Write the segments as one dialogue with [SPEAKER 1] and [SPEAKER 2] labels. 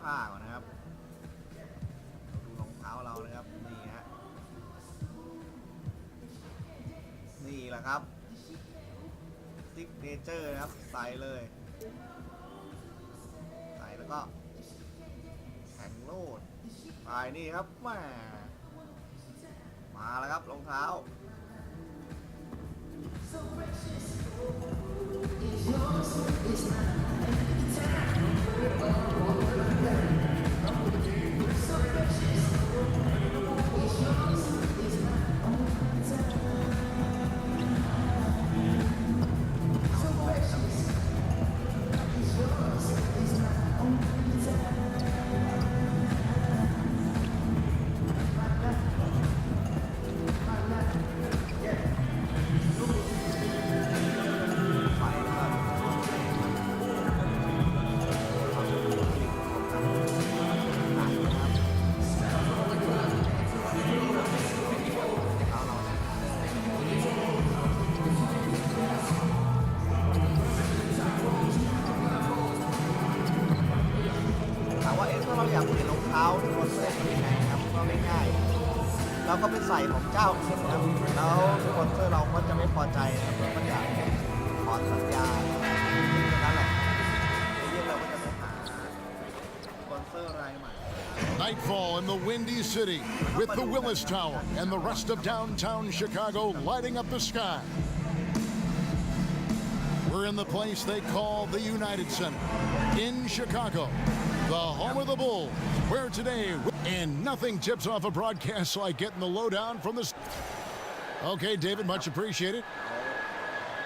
[SPEAKER 1] ผ้าก่อนนะครับดูรองเท้าเรานะครับนี่ฮะนี่แหละครับซิกเนเจอร์นะครับใส่เลยใส่แล้วก็แข่งโลดไปนี่ครับมาแล้วครับรองเท้าอยากเปลี่ยนรองเท้าที่คนเสื้อเป็นยังไงครับก็ง่ายๆเราก็ไปใส่ของเจ้าอื่นนะครับแล้วสปอนเซอร์เราก็จะไม่พอใจนะครับเราก็จะถอนสัญญานั่นแหละเรื่องเราก็จะไปหาสปอนเซอร์รายใหม่
[SPEAKER 2] Nightfall in the Windy City with the Willis Tower and the rest of downtown Chicago lighting up the sky. We're in the place they call the United Center in Chicago, the home of the Bulls, where today, and nothing tips off a broadcast like getting the lowdown from the... Okay, David, much appreciated.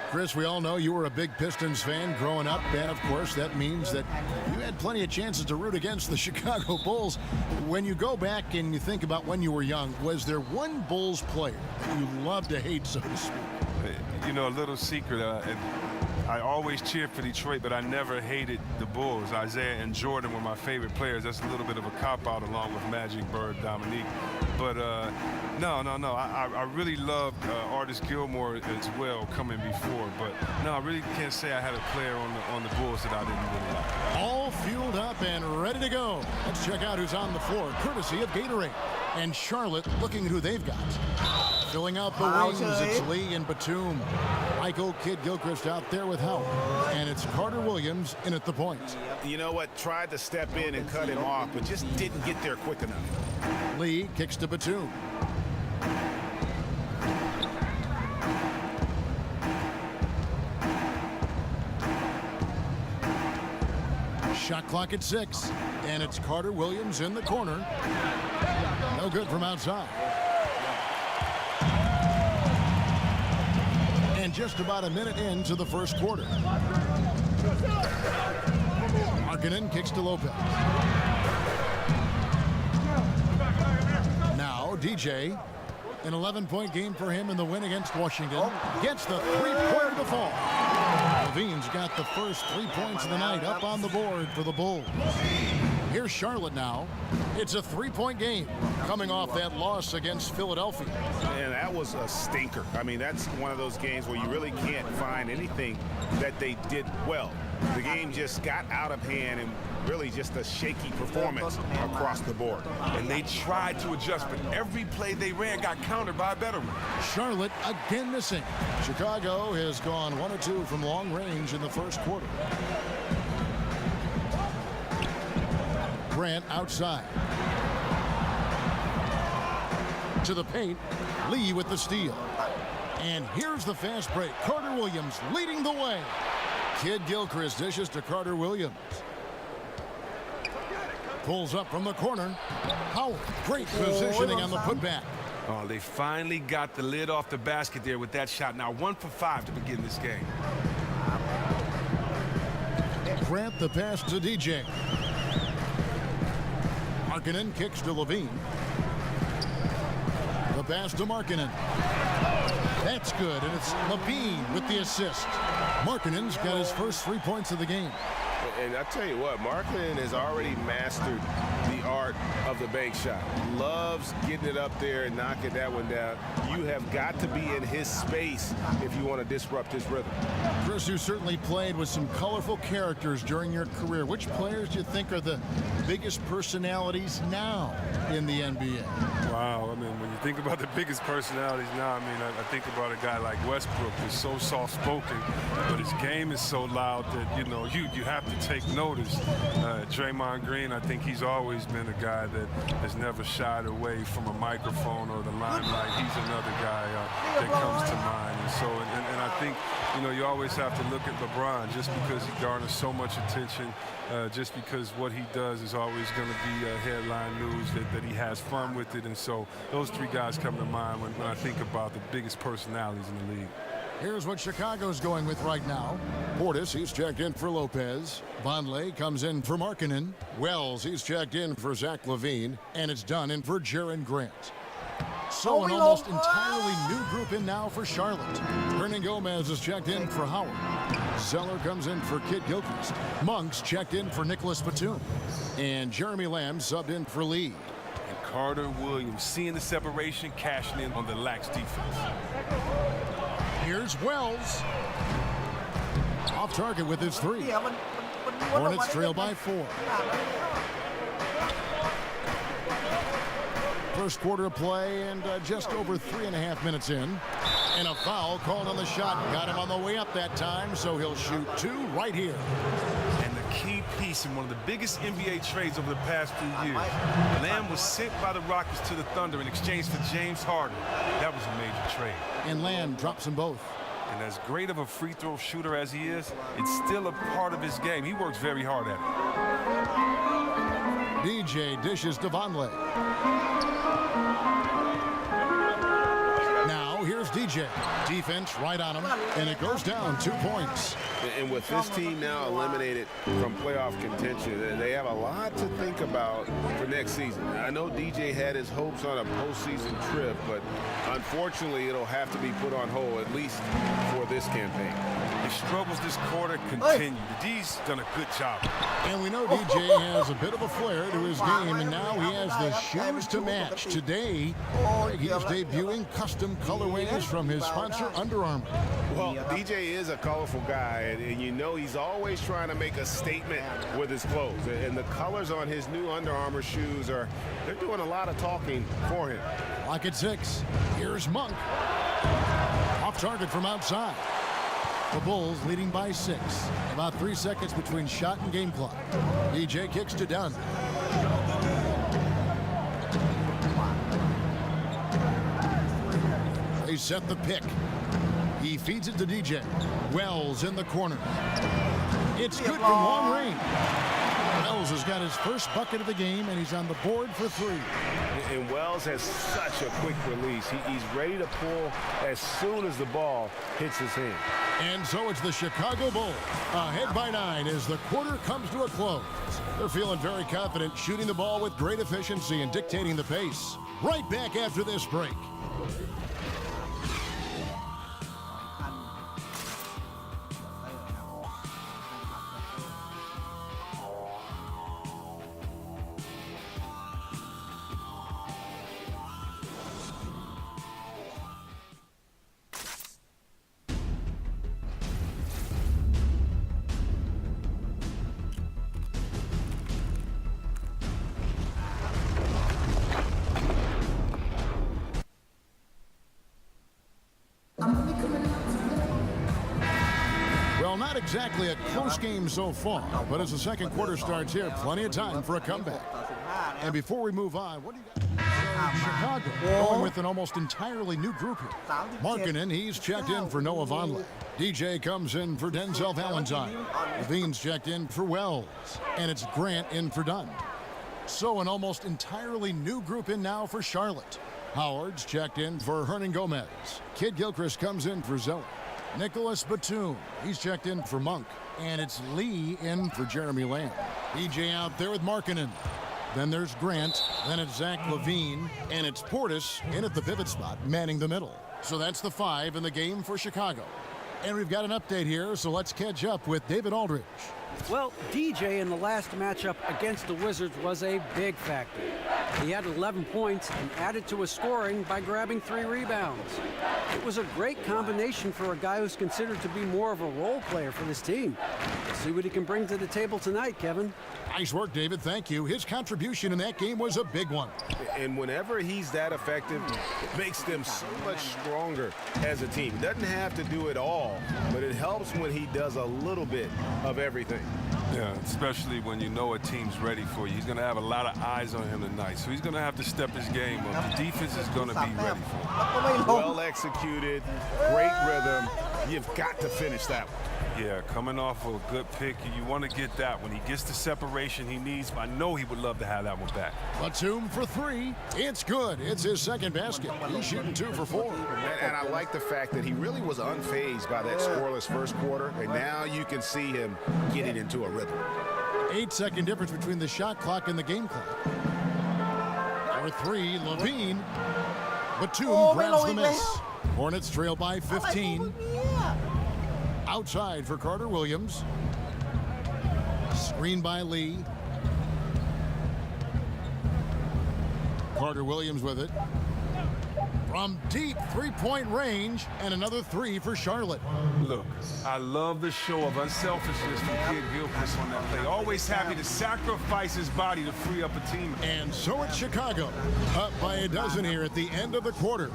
[SPEAKER 2] Chris, we all know you were a big Pistons fan growing up, and of course that means that you had plenty of chances to root against the Chicago Bulls. When you go back and you think about when you were young, was there one Bulls player that you loved to hate, so to speak?
[SPEAKER 3] You know, a little secret, I always cheered for Detroit, but I never hated the Bulls. Isaiah and Jordan were my favorite players. That's a little bit of a cop-out along with Magic, Bird, Dominique. But no. I really loved Artis Gilmore as well coming before. But no, I really can't say I had a player on the Bulls that I didn't really like.
[SPEAKER 2] All fueled up and ready to go. Let's check out who's on the floor, courtesy of Gatorade. And Charlotte looking at who they've got. Filling out the wings, it's Lee and Batum. Michael Kidd-Gilchrist out there with help. And it's Carter Williams in at the point.
[SPEAKER 4] You know what? Tried to step in and cut him off, but just didn't get there quick enough.
[SPEAKER 2] Lee kicks to Batum. Shot clock at 6. And it's Carter Williams in the corner. No good from outside. And just about a minute into the first quarter. Markkanen kicks to Lopez. Now DJ, an 11-point game for him in the win against Washington. Gets the three-pointer to fall. Levine's got the first 3 points of the night up on the board for the Bulls. Here's Charlotte now. It's a three-point game coming off that loss against Philadelphia.
[SPEAKER 4] And that was a stinker. I mean, that's one of those games where you really can't find anything that they did well. The game just got out of hand and really just a shaky performance across the board.
[SPEAKER 3] And they tried to adjust, but every play they ran got countered by a better one.
[SPEAKER 2] Charlotte again missing. Chicago has gone 1 or 2 from long range in the first quarter. Grant outside. To the paint, Lee with the steal. And here's the fast break. Carter Williams leading the way. Kidd-Gilchrist dishes to Carter Williams. Pulls up from the corner. Howard, great positioning on the putback.
[SPEAKER 3] Oh, they finally got the lid off the basket there with that shot. Now 1 for 5 to begin this game.
[SPEAKER 2] Grant the pass to DJ. Markkanen kicks to Levine. The pass to Markkanen. That's good, and it's Levine with the assist. Markkanen's got his first 3 points of the game.
[SPEAKER 4] And I tell you what, Marklin has already mastered the art of the bank shot. Loves getting it up there and knocking that one down. You have got to be in his space if you want to disrupt his rhythm.
[SPEAKER 2] Chris, you certainly played with some colorful characters during your career. Which players do you think are the biggest personalities now in the NBA?
[SPEAKER 3] Wow, I mean, when you think about the biggest personalities now, I mean, I think about a guy like Westbrook who's so soft-spoken, but his game is so loud that, you know, you have to take notice. Draymond Green, I think he's always been a guy that has never shied away from a microphone or the limelight. He's another guy that comes to mind. And so, and I think, you know, you always have to look at LeBron just because he garners so much attention, just because what he does is always going to be headline news, that he has fun with it. And so those three guys come to mind when I think about the biggest personalities in the league.
[SPEAKER 2] Here's what Chicago's going with right now. Portis, he's checked in for Lopez. Vonleh comes in for Markkanen. Wells, he's checked in for Zach LaVine. And it's done in for Jaren Grant. So an almost entirely new group in now for Charlotte. Hernan Gomez is checked in for Howard. Zeller comes in for Kid Gilchrist. Monk's checked in for Nicholas Batum. And Jeremy Lamb subbed in for Lee.
[SPEAKER 3] And Carter Williams, seeing the separation, cashing in on the lax defense.
[SPEAKER 2] Here's Wells. Off target with his three. Hornets trail by 4. First quarter of play and just over 3.5 minutes in. And a foul called on the shot. Got him on the way up that time, so he'll shoot 2 right here.
[SPEAKER 3] And the key piece in one of the biggest NBA trades over the past few years. Lamb was sent by the Rockets to the Thunder in exchange for James Harden. That was a major trade.
[SPEAKER 2] And Lamb drops them both.
[SPEAKER 3] And as great of a free throw shooter as he is, it's still a part of his game. He works very hard at it.
[SPEAKER 2] DJ dishes to Vonleh. Now here's DJ. Defense right on him, and it goes down 2 points.
[SPEAKER 4] And with this team now eliminated from playoff contention, they have a lot to think about for next season. I know DJ had his hopes on a postseason trip, but unfortunately it'll have to be put on hold, at least for this campaign.
[SPEAKER 3] His struggles this quarter continue. The D's done a good job.
[SPEAKER 2] And we know DJ has a bit of a flair to his game, and now he has the shoes to match. Today, he's debuting custom colorways from his sponsor, Under Armour.
[SPEAKER 4] Well, DJ is a colorful guy, and you know he's always trying to make a statement with his clothes. And the colors on his new Under Armour shoes they're doing a lot of talking for him.
[SPEAKER 2] Lock at 6. Here's Monk. Off target from outside. The Bulls leading by 6. About 3 seconds between shot and game clock. DJ kicks to Dunn. They set the pick. He feeds it to DJ. Wells in the corner. It's good from long range. Wells has got his first bucket of the game, and he's on the board for 3.
[SPEAKER 4] And Wells has such a quick release. He's ready to pull as soon as the ball hits his hand.
[SPEAKER 2] And so it's the Chicago Bulls ahead by 9 as the quarter comes to a close. They're feeling very confident, shooting the ball with great efficiency and dictating the pace. Right back after this break. Well, not exactly a close game so far, but as the second quarter starts here, plenty of time for a comeback. And before we move on, what do you got? Chicago going with an almost entirely new group here. Markkanen, he's checked in for Noah Vonleh. DJ comes in for Denzel Valentine. Levine's checked in for Wells. And it's Grant in for Dunn. So an almost entirely new group in now for Charlotte. Howard's checked in for Hernan Gomez. Kid Gilchrist comes in for Zeller. Nicholas Batum, he's checked in for Monk. And it's Lee in for Jeremy Lamb. DJ out there with Markkanen. Then there's Grant. Then it's Zach LaVine. And it's Portis in at the pivot spot, manning the middle. So that's the 5 in the game for Chicago. And we've got an update here, so let's catch up with David Aldridge.
[SPEAKER 5] Well, DJ in the last matchup against the Wizards was a big factor. He had 11 points and added to his scoring by grabbing 3 rebounds. It was a great combination for a guy who's considered to be more of a role player for this team. Let's see what he can bring to the table tonight, Kevin.
[SPEAKER 2] Nice work, David. Thank you. His contribution in that game was a big one.
[SPEAKER 4] And whenever he's that effective, it makes them so much stronger as a team. Doesn't have to do it all, but it helps when he does a little bit of everything.
[SPEAKER 3] Yeah, especially when you know a team's ready for you. He's going to have a lot of eyes on him tonight, so he's going to have to step his game up. The defense is going to be ready for him.
[SPEAKER 4] Well executed, great rhythm. You've got to finish that one.
[SPEAKER 3] Yeah, coming off of a good pick, you want to get that. When he gets the separation he needs, I know he would love to have that one back.
[SPEAKER 2] Batum for 3. It's good. It's his second basket. He's shooting 2 for 4.
[SPEAKER 4] And I like the fact that he really was unfazed by that scoreless first quarter, and now you can see him getting into a rhythm.
[SPEAKER 2] 8-second difference between the shot clock and the game clock. For 3, Levine. Batum grabs the miss. Hornets trail by 15. Outside for Carter Williams. Screen by Lee. Carter Williams with it. From deep three-point range, and another 3 for Charlotte.
[SPEAKER 3] Look, I love the show of unselfishness from Kid Gilchrist on that play. Always happy to sacrifice his body to free up a team.
[SPEAKER 2] And so it's Chicago, up by a dozen here at the end of the quarter.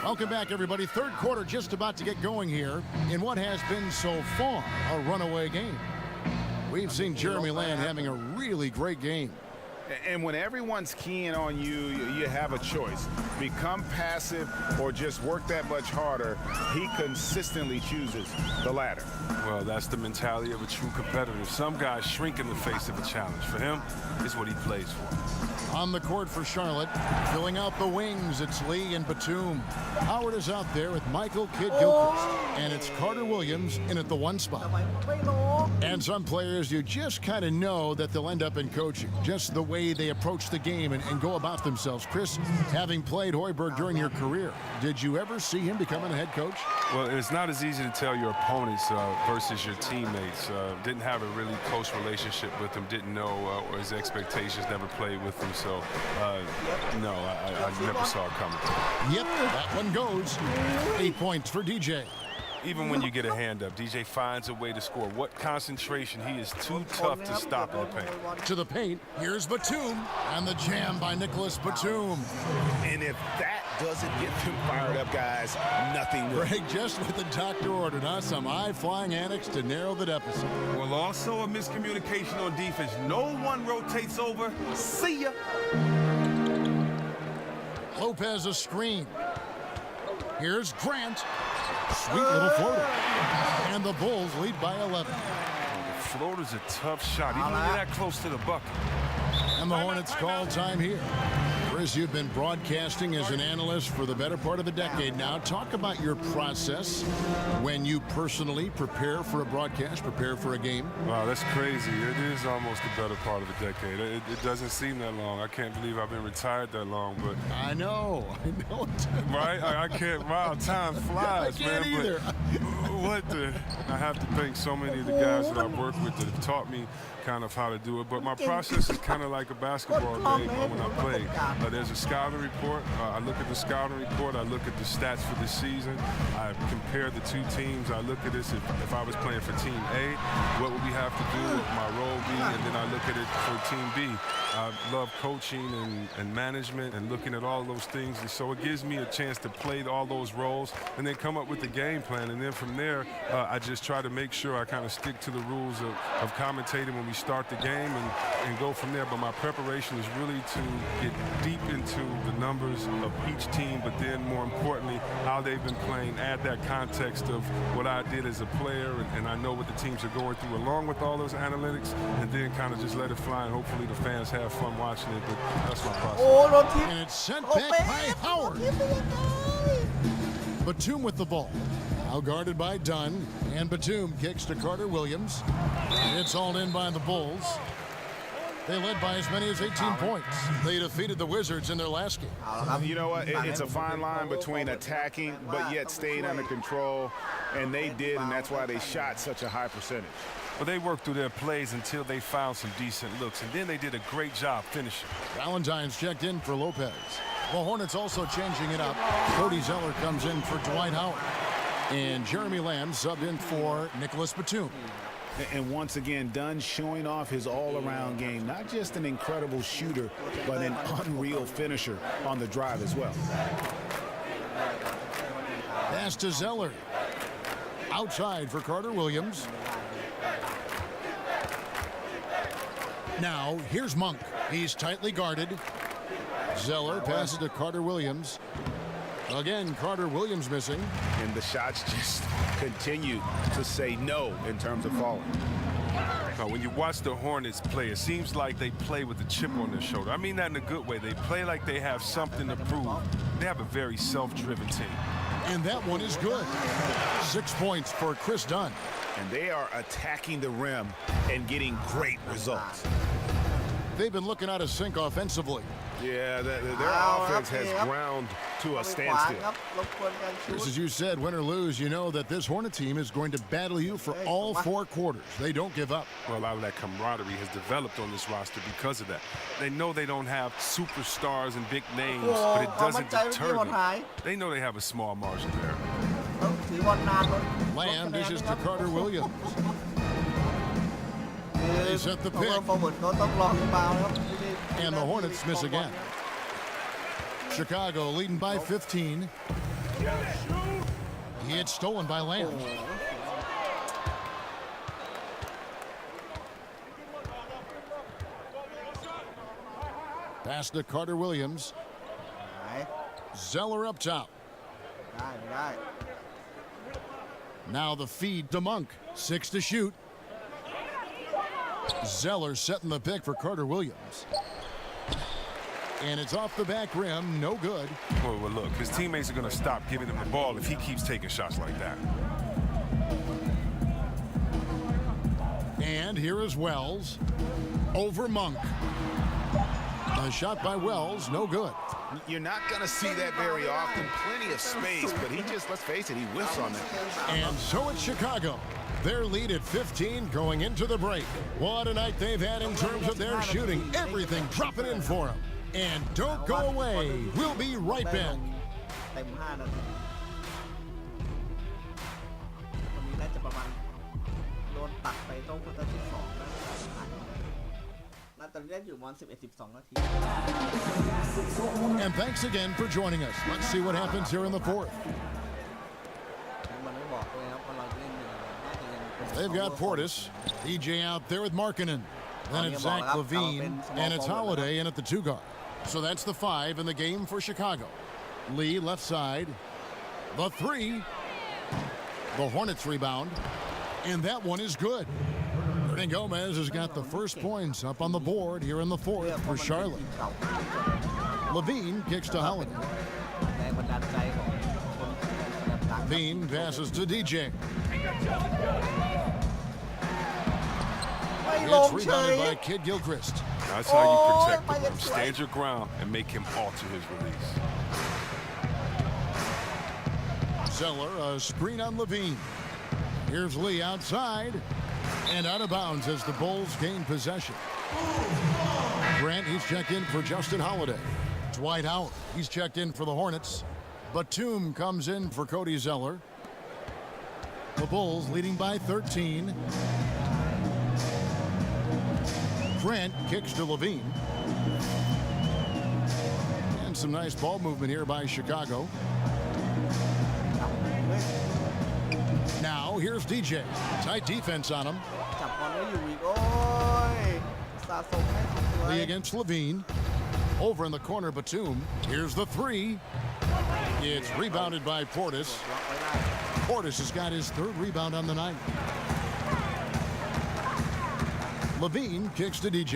[SPEAKER 2] Welcome back, everybody. Third quarter just about to get going here in what has been so far a runaway game. We've seen Jeremy Lamb having a really great game.
[SPEAKER 4] And when everyone's keying on you, you have a choice. Become passive or just work that much harder. He consistently chooses the latter.
[SPEAKER 3] Well, that's the mentality of a true competitor. Some guys shrink in the face of a challenge. For him, it's what he plays for.
[SPEAKER 2] On the court for Charlotte, filling out the wings, it's Lee and Batum. Howard is out there with Michael Kidd-Gilchrist, and it's Carter Williams in at the 1 spot. And some players, you just kind of know that they'll end up in coaching, just the way they approach the game and go about themselves. Chris, having played Hoiberg during your career, did you ever see him becoming a head coach?
[SPEAKER 3] Well, it's not as easy to tell your opponents versus your teammates. Didn't have a really close relationship with him, didn't know his expectations, never played with him. So, no, I never saw it coming.
[SPEAKER 2] Yep, that one goes. 8 points for DJ.
[SPEAKER 3] Even when you get a hand up, DJ finds a way to score. What concentration. He is too tough to stop in the paint.
[SPEAKER 2] To the paint, here's Batum, and the jam by Nicholas Batum.
[SPEAKER 4] And if that doesn't get them fired up, guys, nothing will.
[SPEAKER 2] Greg, just what the doctor ordered, huh? Some high-flying antics to narrow the deficit.
[SPEAKER 3] Well, also a miscommunication on defense. No one rotates over. See ya.
[SPEAKER 2] Lopez a screen. Here's Grant. Sweet little floater. And the Bulls lead by 11.
[SPEAKER 3] The floater's a tough shot, even when you're that close to the bucket.
[SPEAKER 2] And the Hornets call time here. Chris, you've been broadcasting as an analyst for the better part of a decade now. Talk about your process when you personally prepare for a broadcast, prepare for a game.
[SPEAKER 3] Wow, that's crazy. It is almost the better part of a decade. It doesn't seem that long. I can't believe I've been retired that long, but...
[SPEAKER 2] I know.
[SPEAKER 3] Right? I can't. Wow, time flies,
[SPEAKER 2] I can't
[SPEAKER 3] man.
[SPEAKER 2] either.
[SPEAKER 3] I have to thank so many of the guys that I've worked with that have taught me kind of how to do it. But my process is kind of like a basketball game when I play. There's a scouting report. I look at the scouting report. I look at the stats for the season. I compare the two teams. I look at this. If I was playing for Team A, what would we have to do? What would my role be? And then I look at it for Team B. I love coaching and management and looking at all those things. And so it gives me a chance to play all those roles and then come up with the game plan. And then from there, I just try to make sure I kind of stick to the rules of commentating when we start the game and go from there. But my preparation is really to get deep into the numbers of each team, but then more importantly, how they've been playing, add that context of what I did as a player, and I know what the teams are going through along with all those analytics, and then kind of just let it fly, and hopefully the fans have fun watching it, but that's my process.
[SPEAKER 2] And it's sent back by Howard. Batum with the ball. Now guarded by Dunn, and Batum kicks to Carter Williams. It's hauled in by the Bulls. They led by as many as 18 points. They defeated the Wizards in their last game.
[SPEAKER 1] เอาละครับ
[SPEAKER 4] You know what? It's a fine line between attacking but yet staying under control, and they did, and that's why they shot such a high percentage.
[SPEAKER 3] Well, they worked through their plays until they found some decent looks, and then they did a great job finishing.
[SPEAKER 2] Valentine's checked in for Lopez. The Hornets also changing it up. Cody Zeller comes in for Dwight Howard. And Jeremy Lamb subbed in for Nicholas Batum.
[SPEAKER 4] And once again, Dunn showing off his all-around game. Not just an incredible shooter, but an unreal finisher on the drive as well.
[SPEAKER 2] Pass to Zeller. Outside for Carter Williams. Now, here's Monk. He's tightly guarded. Zeller passes to Carter Williams. Again, Carter Williams missing.
[SPEAKER 4] And the shots just continue to say no in terms of falling.
[SPEAKER 3] Now, when you watch the Hornets play, it seems like they play with a chip on their shoulder. I mean that in a good way. They play like they have something to prove. They have a very self-driven team.
[SPEAKER 2] And that one is good. 6 points for Chris Dunn.
[SPEAKER 4] And they are attacking the rim and getting great results.
[SPEAKER 2] They've been looking out of sync offensively.
[SPEAKER 4] Yeah, their offense has ground to a standstill.
[SPEAKER 2] Just as you said, win or lose, you know that this Hornet team is going to battle you for all 4 quarters. They don't give up.
[SPEAKER 3] Well, a lot of that camaraderie has developed on this roster because of that. They know they don't have superstars and big names, but it doesn't deter them. They know they have a small margin there.
[SPEAKER 2] Lamb dishes to Carter Williams. They set the pick. And the Hornets miss again. Chicago leading by 15. It's stolen by Lamb. Pass to Carter Williams. Zeller up top. Now the feed to Monk. 6 to shoot. Zeller setting the pick for Carter Williams. And it's off the back rim, no good.
[SPEAKER 3] Well, look, his teammates are going to stop giving him the ball if he keeps taking shots like that.
[SPEAKER 2] And here is Wells over Monk. A shot by Wells, no good.
[SPEAKER 4] You're not going to see that very often. Plenty of space, but he just, let's face it, he whiffs on that.
[SPEAKER 2] And so it's Chicago. Their lead at 15 going into the break. What a night they've had in terms of their shooting. Everything dropping in for them. And don't go away. We'll be right back.
[SPEAKER 1] เต็ม5 นาทีวันนี้น่าจะประมาณโดนตัดไปต้องควอเตอร์ที่2แล้วน่าจะเล่นอยู่ประมาณ11-12 นาที
[SPEAKER 2] And thanks again for joining us. Let's see what happens here in the fourth.
[SPEAKER 1] มันไม่บอกเลยครับว่าเราเล่นยังไงน่าจะยังเป็น
[SPEAKER 2] They've got Portis. DJ out there with Markkanen. Then it's Zach LaVine. And it's Holiday in at the 2 guard. So that's the 5 in the game for Chicago. Lee left side. The 3. The Hornets rebound. And that one is good. And Gomez has got the first points up on the board here in the fourth for Charlotte. LaVine kicks to Holiday.
[SPEAKER 1] แรงบันดาลใจของคนต่าง
[SPEAKER 2] LaVine passes to DJ.
[SPEAKER 1] ไม่ลง
[SPEAKER 2] It's
[SPEAKER 1] เฉย
[SPEAKER 2] rebounded by Kid Gilchrist.
[SPEAKER 3] That's how you protect the rim. Stand your ground and make him alter his release.
[SPEAKER 2] Zeller, a screen on LaVine. Here's Lee outside. And out of bounds as the Bulls gain possession. Grant, he's checked in for Justin Holiday. Dwight Howard, he's checked in for the Hornets. Batum comes in for Cody Zeller. The Bulls leading by 13. Grant kicks to LaVine. And some nice ball movement here by Chicago. Now here's DJ. Tight defense on him.
[SPEAKER 1] จับบอลไว้อยู่อีกโอ้ยสะสมให้สวย
[SPEAKER 2] Lee against LaVine. Over in the corner, Batum. Here's the 3. It's rebounded by Portis.
[SPEAKER 1] ล็อกไว้ได้
[SPEAKER 2] Portis has got his 3rd rebound on the night. LaVine kicks to DJ.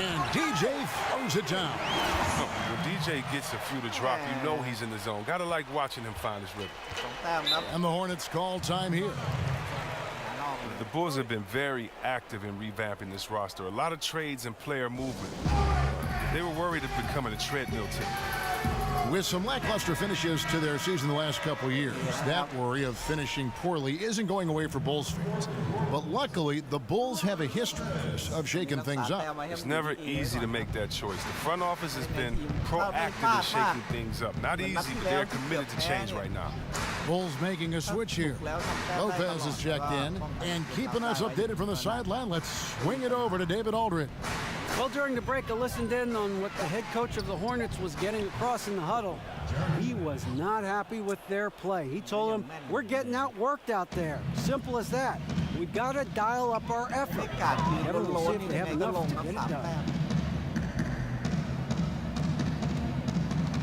[SPEAKER 2] And DJ throws it down.
[SPEAKER 3] When DJ gets a few to drop, you know he's in the zone. Gotta like watching him find his rhythm.
[SPEAKER 1] 2 แต้มครับ
[SPEAKER 2] And the Hornets call time here.
[SPEAKER 3] The Bulls have been very active in revamping this roster. A lot of trades and player movement. They were worried of becoming a treadmill team.
[SPEAKER 2] With some lackluster finishes to their season the last couple years, that worry of finishing poorly isn't going away for Bulls fans. But luckily, the Bulls have a history of shaking things up.
[SPEAKER 3] It's never easy to make that choice. The front office has been proactive in shaking things up. Not easy, but they're committed to change right now.
[SPEAKER 2] Bulls making a switch here. Lopez is checked in, and keeping us updated from the sideline, let's swing it over to David Aldridge.
[SPEAKER 5] Well, during the break, I listened in on what the head coach of the Hornets was getting across in the huddle. He was not happy with their play. He told them, we're getting outworked out there. Simple as that. We got to dial up our effort. Kevin will see if they have enough to get it done.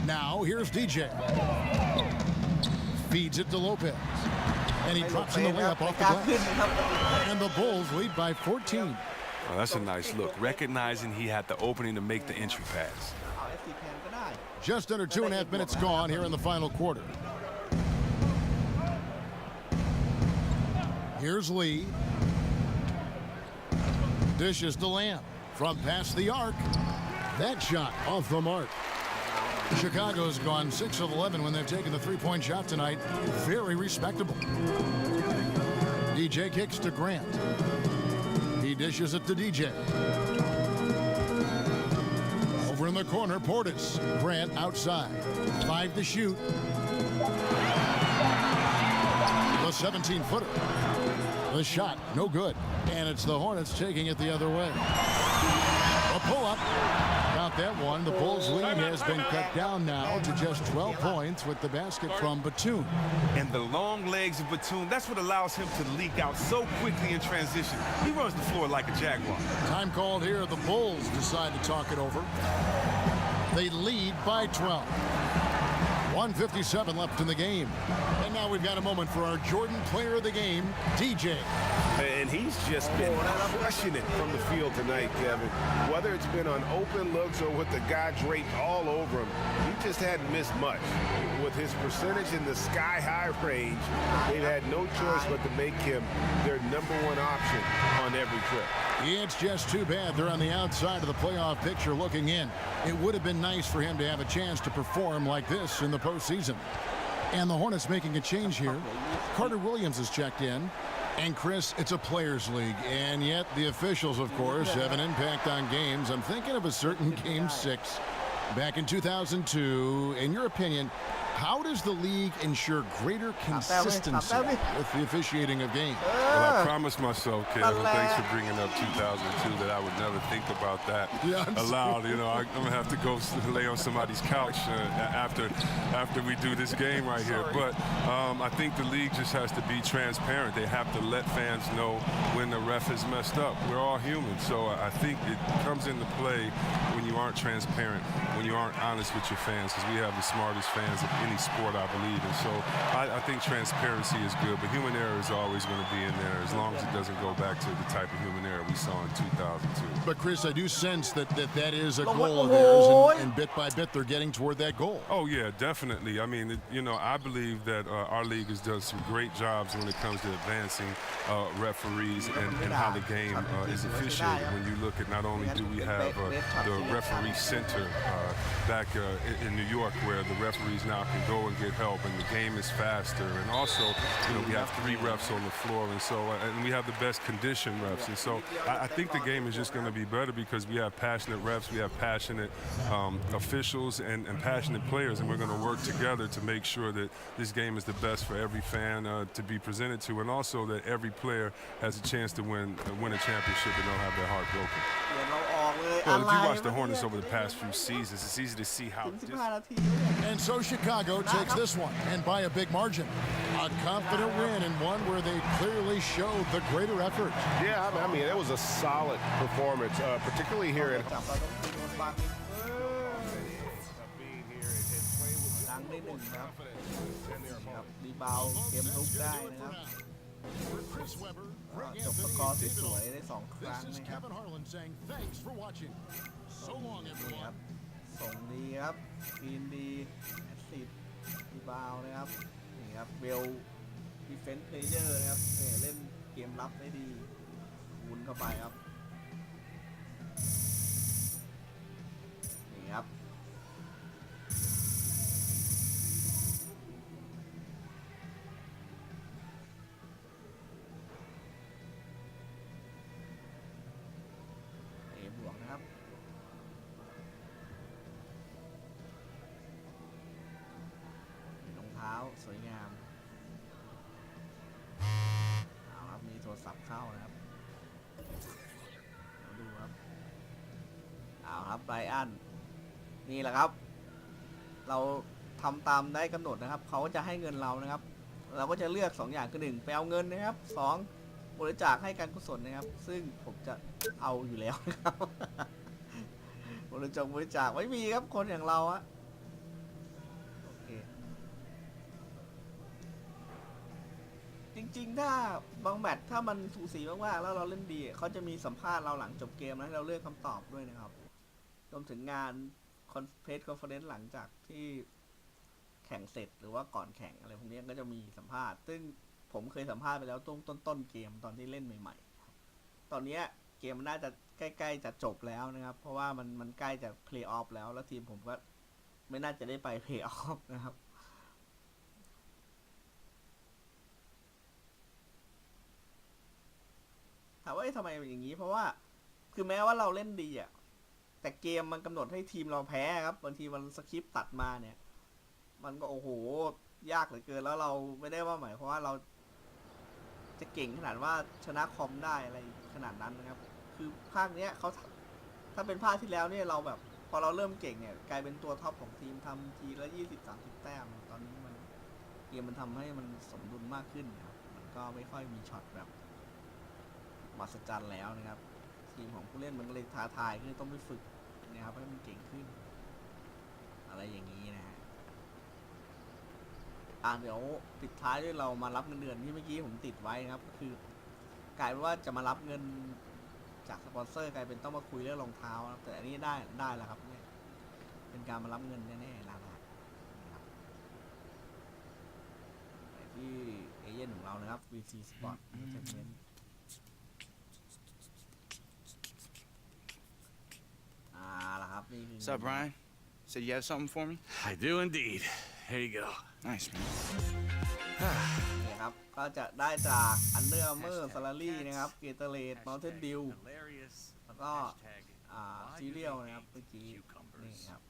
[SPEAKER 2] Now, here's DJ. Feeds it to Lopez. And he drops in the layup off the glass. And the Bulls lead by 14.
[SPEAKER 3] Oh, that's a nice look, recognizing he had the opening to make the entry pass.
[SPEAKER 2] Just under 2.5 minutes gone here in the final quarter. Here's Lee. Dishes to Lamb from past the arc. That shot off the mark. Chicago's gone 6 of 11 when they've taken the three-point shot tonight. Very respectable. DJ kicks to Grant. He dishes it to DJ. Over in the corner, Portis. Grant outside. 5 to shoot. The 17-footer. The shot, no good. And it's the Hornets taking it the other way. A pull-up. Got that one. The Bulls' lead has been cut down now to just 12 points with the basket from Batum.
[SPEAKER 3] And the long legs of Batum, that's what allows him to leak out so quickly in transition. He runs the floor like a Jaguar.
[SPEAKER 2] Time called here. The Bulls decide to talk it over. They lead by 12. 1:57 left in the game. And now we've got a moment for our Jordan player of the game, DJ.
[SPEAKER 4] And he's just been crushing it from the field tonight, Kevin. Whether it's been on open looks or with the guy draped all over him, he just hadn't missed much. With his percentage in the sky-high range, they've had no choice but to make him their #1 option on every trip.
[SPEAKER 2] It's just too bad they're on the outside of the playoff picture looking in. It would have been nice for him to have a chance to perform like this in the postseason. And the Hornets making a change here. Carter Williams is checked in. And Chris, it's a players' league, and yet the officials, of course, have an impact on games. I'm thinking of a certain Game 6 back in 2002. In your opinion, how does the league ensure greater consistency with the officiating of games?
[SPEAKER 3] Well, I promised myself, Kevin, thanks for bringing up 2002, that I would never think about that aloud. You know, I'm going to have to go lay on somebody's couch after we do this game right here. But I think the league just has to be transparent. They have to let fans know when the ref has messed up. We're all human, so I think it comes into play when you aren't transparent, when you aren't honest with your fans, because we have the smartest fans of any sport, I believe. And so I think transparency is good, but human error is always going to be in there as long as it doesn't go back to the type of human error we saw in 2002.
[SPEAKER 2] But Chris, I do sense that is a goal of theirs, and bit by bit they're getting toward that goal.
[SPEAKER 3] Oh yeah, definitely. I mean, you know, I believe that our league has done some great jobs when it comes to advancing referees and how the game is officiated. When you look at, not only do we have the referee center back in New York, where the referees now can go and get help, and the game is faster, and also, you know, we have 3 refs on the floor, and so and we have the best conditioned refs, and so I think the game is just going to be better because we have passionate refs, we have passionate officials, and passionate players, and we're going to work together to make sure that this game is the best for every fan to be presented to, and also that every player has a chance to win a championship and don't have their heart broken. Well, if you watch the Hornets over the past few seasons, it's easy to see how.
[SPEAKER 2] And so Chicago takes this one, and by a big margin. A confident win, and one where they clearly showed the greater effort.
[SPEAKER 4] Yeah, I mean, it was a solid performance, particularly here at
[SPEAKER 2] Chris Webber,
[SPEAKER 1] จบสกอร์สวยๆได้2 ครั้ง
[SPEAKER 2] This is
[SPEAKER 1] นะครับ
[SPEAKER 2] Kevin Harlan saying thanks for watching. So long,
[SPEAKER 1] นี่ค
[SPEAKER 2] everyone.
[SPEAKER 1] รับส่งดีครับฟีนดีแอสซิดรีบาวนะครับนี่ครับเวลดีเฟนส์เพลเยอร์นะครับเล่น เกมรับได้ดีหมุนเข้าไปครับนี่ครับบวกนะครับรองเท้าสวยงามเอาครับมีโทรศัพท์เข้านะครับดูครับเอาครับไบรอันนี่แหละครับเราทำตามได้กำหนดนะครับเขาจะให้เงินเรานะครับเราก็จะเลือก2อย่างคือ1ไปเอาเงินนะครับ2บริจาคให้การกุศลนะครับซึ่งผมจะเอาอยู่แล้วนะครับบริจาคไม่มีครับคนอย่างเราอะโอเคจริงๆถ้าบางแมตช์ถ้ามันสูสีมากๆแล้วเราเล่นดีเขาจะมีสัมภาษณ์เราหลังจบเกมแล้วให้เราเลือกคำตอบด้วยนะครับรวมถึงงานเพจคอนเฟอเรนซ์หลังจากที่แข่งเสร็จหรือว่าก่อนแข่งอะไรพวกนี้ก็จะมีสัมภาษณ์ซึ่งผมเคยสัมภาษณ์ไปแล้วต้นเกมตอนที่เล่นใหม่ๆตอนนี้เกมมันน่าจะใกล้ๆจะจบแล้วนะครับเพราะว่ามันใกล้จะเพลย์ออฟแล้วทีมผมก็ไม่น่าจะได้ไปเพลย์ออฟนะครับถามว่าทำไมเป็นอย่างนี้เพราะว่าคือแม้ว่าเราเล่นดีอ่ะแต่เกมมันกำหนดให้ทีมเราแพ้ครับบางทีมันสคริปต์ตัดมาเนี่ยมันก็โอ้โหยากเหลือเกินแล้วเราไม่ได้ว่าหมายเพราะว่าเราจะเก่งขนาดว่าชนะคอมได้อะไรขนาดนั้นนะครับคือภาคเนี้ยเขาถ้าเป็นภาคที่แล้วเนี่ยเราแบบพอเราเริ่มเก่งเนี่ยกลายเป็นตัวท็อปของทีมทำทีละ20-30 แต้มตอนนี้มันเกมมันทำให้มันสมดุลมากขึ้นนะครับมันก็ไม่ค่อยมีช็อตแบบมหัศจรรย์แล้วนะครับทีมของผู้เล่นมันก็เลยท้าทายคือต้องไปฝึกนะครับให้มันเก่งขึ้นอะไรอย่างนี้นะฮะเดี๋ยวปิดท้ายด้วยเรามารับเงินเดือนที่เมื่อกี้ผมติดไว้นะครับก็คือกลายเป็นว่าจะมารับเงินจากสปอนเซอร์กลายเป็นต้องมาคุยเรื่องรองเท้านะแต่อันนี้ได้แล้วครับเนี่ยเป็นการมารับเงินแน่ๆแล้วนะครับไปที่เอเย่นของเรานะครับ VC Sport Entertainmentล่ะครับนี่คือ
[SPEAKER 6] What's up, Brian? Said you had something for me?
[SPEAKER 7] I do indeed. Here you go.
[SPEAKER 6] Nice, man.
[SPEAKER 1] นี่ครับก็จะได้จาก Under Armour Salary นะครับ Gatorade Mountain Dew แล้วก็ซีเรียลนะครับเมื่อกี้นี่ครับ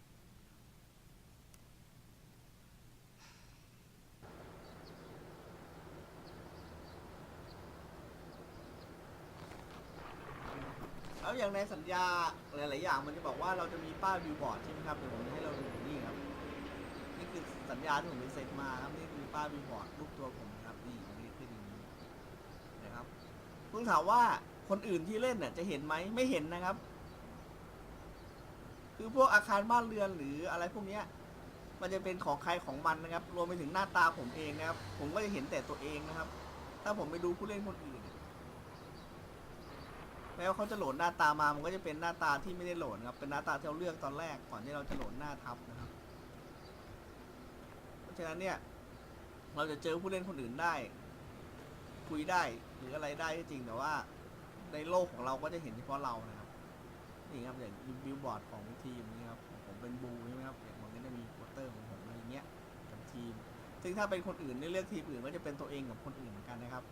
[SPEAKER 1] แล้วอย่างในสัญญาหลายๆอย่างมันจะบอกว่าเราจะมีป้ายบิลบอร์ดใช่ไหมครับเดี๋ยวผมให้เราดูนี่ครับนี่คือสัญญาที่ผมไปเซ็นมาครับนี่คือป้ายบิลบอร์ดรูปตัวผมนะครับนี่ขึ้นอย่างนี้นะครับเพิ่งถามว่าคนอื่นที่เล่นเนี่ยจะเห็นไหมไม่เห็นนะครับคือพวกอาคารบ้านเรือนหรืออะไรพวกนี้มันจะเป็นของใครของมันนะครับรวมไปถึงหน้าตาผมเองนะครับผมก็จะเห็นแต่ตัวเองนะครับถ้าผมไปดูผู้เล่นคนอื่นแม้ว่าเขาจะโหลดหน้าตามามันก็จะเป็นหน้าตาที่ไม่ได้โหลดครับเป็นหน้าตาที่เราเลือกตอนแรกก่อนที่เราจะโหลดหน้าทับนะครับเพราะฉะนั้นเนี่ยเราจะเจอผู้เล่นคนอื่นได้คุยได้หรืออะไรได้ก็จริงแต่ว่าในโลกของเราก็จะเห็นเฉพาะเรานะครับนี่ครับอย่างบิลบอร์ดของทีมนี่ครับผมเป็นบูใช่ไหมครับอย่างมันก็จะมีโปสเตอร์ของผมอะไรเงี้ยกับทีมซึ่งถ้าเป็นคนอื่นในเลือกทีมอื่นก็จะเป็นตัวเองกับคนอื่นเหมือนกันนะครับ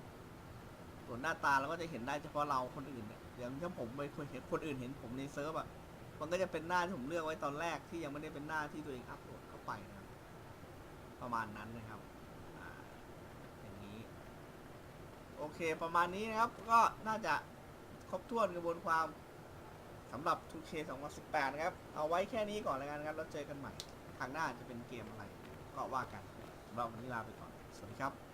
[SPEAKER 1] ส่วนหน้าตาเราก็จะเห็นได้เฉพาะเราคนอื่นเนี่ยอย่างถ้าผมไปเห็นคนอื่นเห็นผมในเซิร์ฟอ่ะมันก็จะเป็นหน้าที่ผมเลือกไว้ตอนแรกที่ยังไม่ได้เป็นหน้าที่ตัวเองอัพโหลดเข้าไปนะครับประมาณนั้นนะครับอย่างนี้โอเคประมาณนี้นะครับก็น่าจะครบถ้วนกระบวนความสำหรับ 2K 2018 นะครับเอาไว้แค่นี้ก่อนแล้วกันครับแล้วเจอกันใหม่ครั้งหน้าจะเป็นเกมอะไรก็ว่ากันสำหรับวันนี้ลาไปก่อนสวัสดีครับ